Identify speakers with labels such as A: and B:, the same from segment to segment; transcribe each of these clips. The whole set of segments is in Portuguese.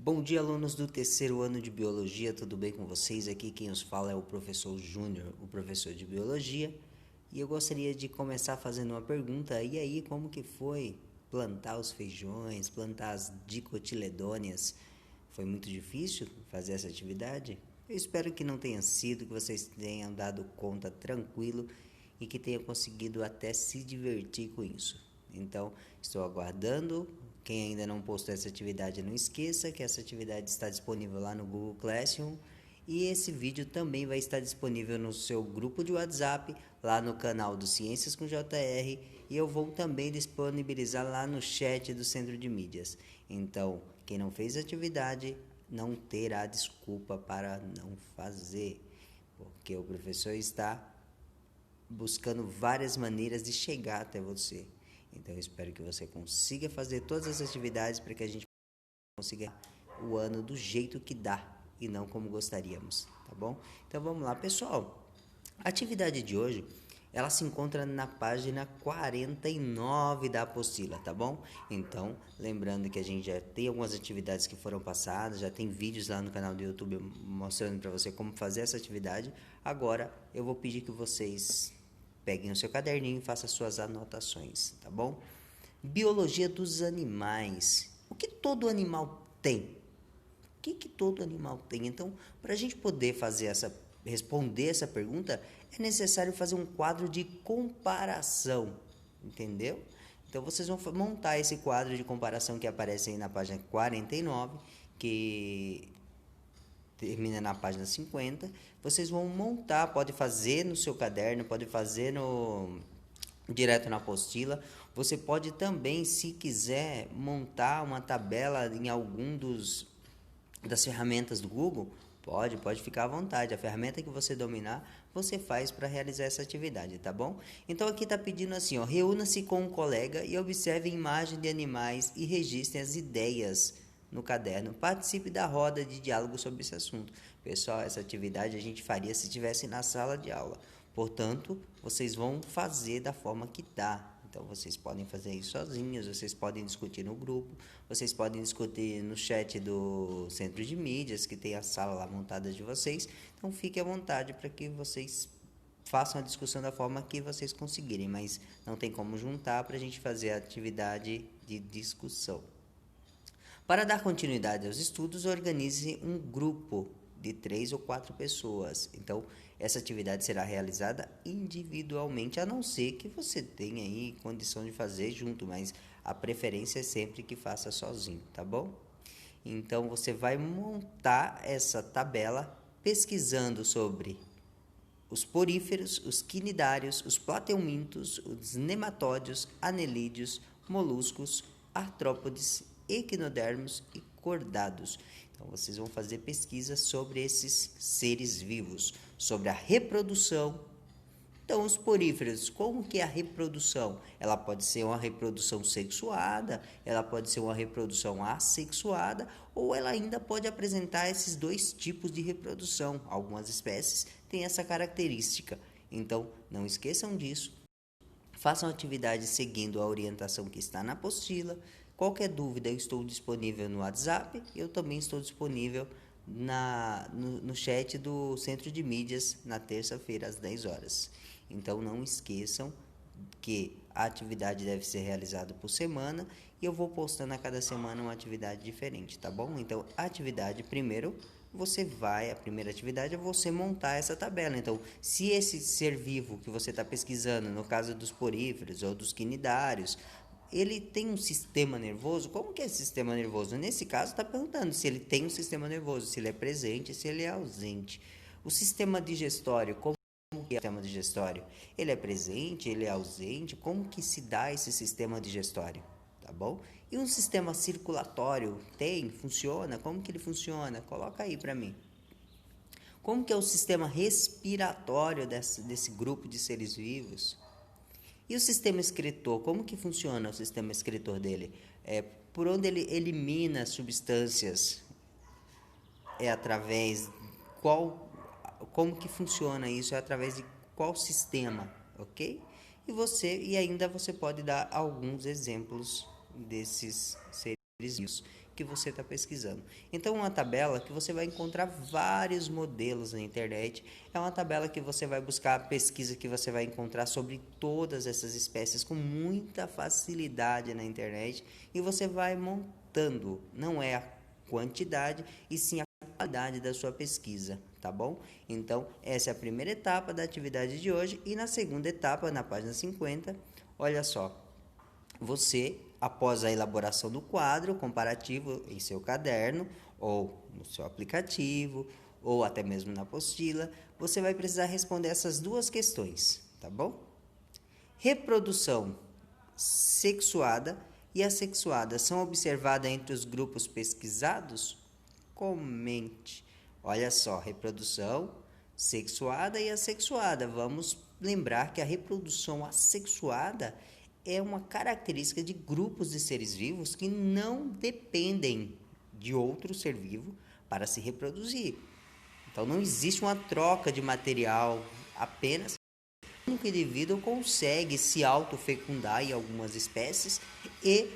A: Bom dia, alunos do terceiro ano de Biologia, tudo bem com vocês? Aqui quem os fala é o professor Júnior, o professor de Biologia. E eu gostaria de começar fazendo uma pergunta. E aí, como que foi plantar os feijões, plantar as dicotiledôneas? Foi muito difícil fazer essa atividade? Eu espero que não tenha sido, que vocês tenham dado conta tranquilo e que tenham conseguido até se divertir com isso. Então, estou aguardando. Quem ainda não postou essa atividade, não esqueça que essa atividade está disponível lá no Google Classroom. E esse vídeo também vai estar disponível no seu grupo de WhatsApp, lá no canal do Ciências com JR. E eu vou também disponibilizar lá no chat do Centro de Mídias. Então, quem não fez a atividade não terá desculpa para não fazer, porque o professor está buscando várias maneiras de chegar até você. Então, eu espero que você consiga fazer todas as atividades para que a gente consiga o ano do jeito que dá e não como gostaríamos, tá bom? Então, vamos lá, pessoal. A atividade de hoje, ela se encontra na página 49 da apostila, tá bom? Então, lembrando que a gente já tem algumas atividades que foram passadas, já tem vídeos lá no canal do YouTube mostrando para você como fazer essa atividade. Agora, eu vou pedir que vocês peguem o seu caderninho e façam suas anotações, tá bom? Biologia dos animais. O que todo animal tem? O que todo animal tem? Então, para a gente poder responder essa pergunta, é necessário fazer um quadro de comparação, entendeu? Então, vocês vão montar esse quadro de comparação que aparece aí na página 49, que termina na página 50. Vocês vão montar, pode fazer no seu caderno, pode fazer direto na apostila. Você pode também, se quiser, montar uma tabela em algum das ferramentas do Google. Pode ficar à vontade. A ferramenta que você dominar, você faz para realizar essa atividade, tá bom? Então aqui está pedindo assim, ó, reúna-se com um colega e observe imagens de animais e registre as ideias no caderno. Participe da roda de diálogo sobre esse assunto. Pessoal, essa atividade a gente faria se estivesse na sala de aula. Portanto, vocês vão fazer da forma que dá. Então, vocês podem fazer isso sozinhos, vocês podem discutir no grupo, vocês podem discutir no chat do Centro de Mídias, que tem a sala lá montada de vocês. Então, fique à vontade para que vocês façam a discussão da forma que vocês conseguirem, mas não tem como juntar para a gente fazer a atividade de discussão. Para dar continuidade aos estudos, organize um grupo de 3 ou 4 pessoas. Então, essa atividade será realizada individualmente, a não ser que você tenha aí condição de fazer junto, mas a preferência é sempre que faça sozinho, tá bom? Então, você vai montar essa tabela pesquisando sobre os poríferos, os quinidários, os plateumintos, os nematódios, anelídeos, moluscos, artrópodes, equinodermos e cordados. Então, vocês vão fazer pesquisas sobre esses seres vivos, sobre a reprodução. Então, os poríferos, como que é a reprodução? Ela pode ser uma reprodução sexuada, ela pode ser uma reprodução assexuada, ou ela ainda pode apresentar esses dois tipos de reprodução. Algumas espécies têm essa característica. Então, não esqueçam disso. Façam atividade seguindo a orientação que está na apostila. Qualquer dúvida, eu estou disponível no WhatsApp. Eu também estou disponível no chat do Centro de Mídias na terça-feira, às 10 horas. Então, não esqueçam que a atividade deve ser realizada por semana e eu vou postando a cada semana uma atividade diferente, tá bom? Então, a atividade, a primeira atividade é você montar essa tabela. Então, se esse ser vivo que você está pesquisando, no caso dos poríferos ou dos quinidários, ele tem um sistema nervoso, como que é esse sistema nervoso? Nesse caso, está perguntando se ele tem um sistema nervoso, se ele é presente, se ele é ausente. O sistema digestório, como que é o sistema digestório? Ele é presente, ele é ausente? Como que se dá esse sistema digestório? Tá bom? E um sistema circulatório funciona? Como que ele funciona? Coloca aí para mim. Como que é o sistema respiratório desse grupo de seres vivos? E o sistema excretor, como que funciona o sistema excretor dele? Por onde ele elimina substâncias? Como que funciona isso? É através de qual sistema, ok? E ainda você pode dar alguns exemplos desses seres vivos que você está pesquisando. Então, uma tabela que você vai encontrar vários modelos na internet, é uma tabela que você vai buscar a pesquisa que você vai encontrar sobre todas essas espécies com muita facilidade na internet e você vai montando, não é a quantidade e sim a qualidade da sua pesquisa, tá bom? Então, essa é a primeira etapa da atividade de hoje e na segunda etapa, na página 50, olha só, você, após a elaboração do quadro comparativo em seu caderno, ou no seu aplicativo, ou até mesmo na apostila, você vai precisar responder essas duas questões, tá bom? Reprodução sexuada e assexuada são observadas entre os grupos pesquisados? Comente. Olha só, reprodução sexuada e assexuada. Vamos lembrar que a reprodução assexuada é uma característica de grupos de seres vivos que não dependem de outro ser vivo para se reproduzir. Então, não existe uma troca de material, apenas um único indivíduo consegue se autofecundar em algumas espécies e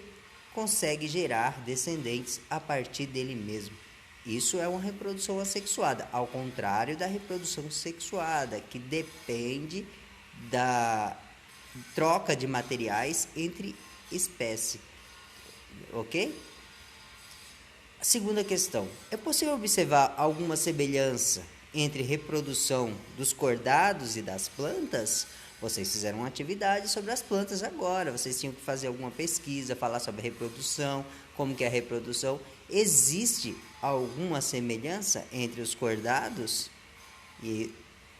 A: consegue gerar descendentes a partir dele mesmo. Isso é uma reprodução assexuada, ao contrário da reprodução sexuada, que depende da troca de materiais entre espécies, ok? A segunda questão, é possível observar alguma semelhança entre reprodução dos cordados e das plantas? Vocês fizeram uma atividade sobre as plantas agora, vocês tinham que fazer alguma pesquisa, falar sobre a reprodução, como que é a reprodução. Existe alguma semelhança entre os cordados e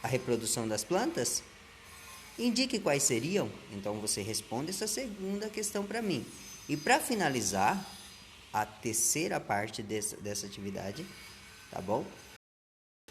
A: a reprodução das plantas? Indique quais seriam. Então, você responde essa segunda questão para mim. E para finalizar a terceira parte dessa atividade, tá bom?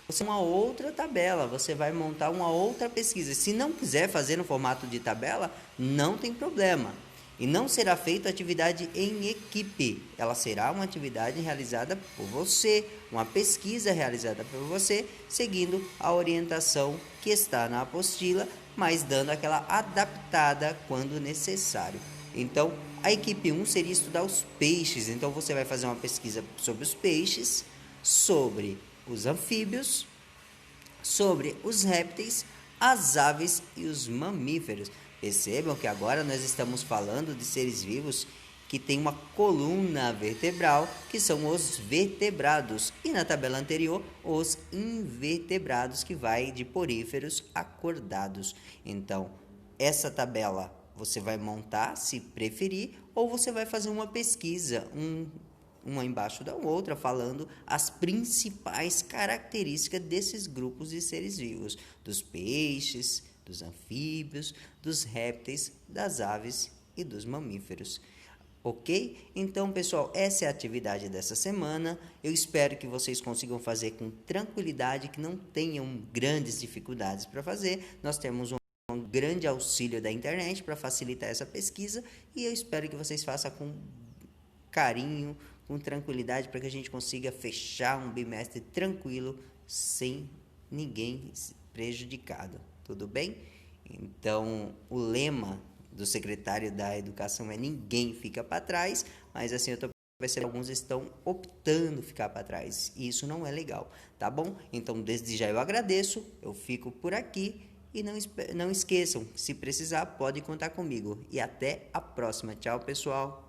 A: Você uma outra tabela, você vai montar uma outra pesquisa. Se não quiser fazer no formato de tabela, não tem problema. E não será feita atividade em equipe. Ela será uma atividade realizada por você, uma pesquisa realizada por você, seguindo a orientação que está na apostila, mas dando aquela adaptada quando necessário. Então, a equipe 1 seria estudar os peixes. Então, você vai fazer uma pesquisa sobre os peixes, sobre os anfíbios, sobre os répteis, as aves e os mamíferos. Percebam que agora nós estamos falando de seres vivos que têm uma coluna vertebral, que são os vertebrados, e na tabela anterior, os invertebrados, que vai de poríferos a cordados. Então, essa tabela você vai montar, se preferir, ou você vai fazer uma pesquisa, uma embaixo da outra, falando as principais características desses grupos de seres vivos, dos peixes, dos anfíbios, dos répteis, das aves e dos mamíferos. Ok? Então, pessoal, essa é a atividade dessa semana. Eu espero que vocês consigam fazer com tranquilidade, que não tenham grandes dificuldades para fazer. Nós temos um grande auxílio da internet para facilitar essa pesquisa e eu espero que vocês façam com carinho, com tranquilidade, para que a gente consiga fechar um bimestre tranquilo, sem ninguém prejudicado. Tudo bem? Então, o lema do secretário da Educação é ninguém fica para trás, mas assim eu estou percebendo que alguns estão optando ficar para trás, e isso não é legal, tá bom? Então, desde já eu agradeço, eu fico por aqui, e não esqueçam, se precisar, pode contar comigo, e até a próxima. Tchau, pessoal!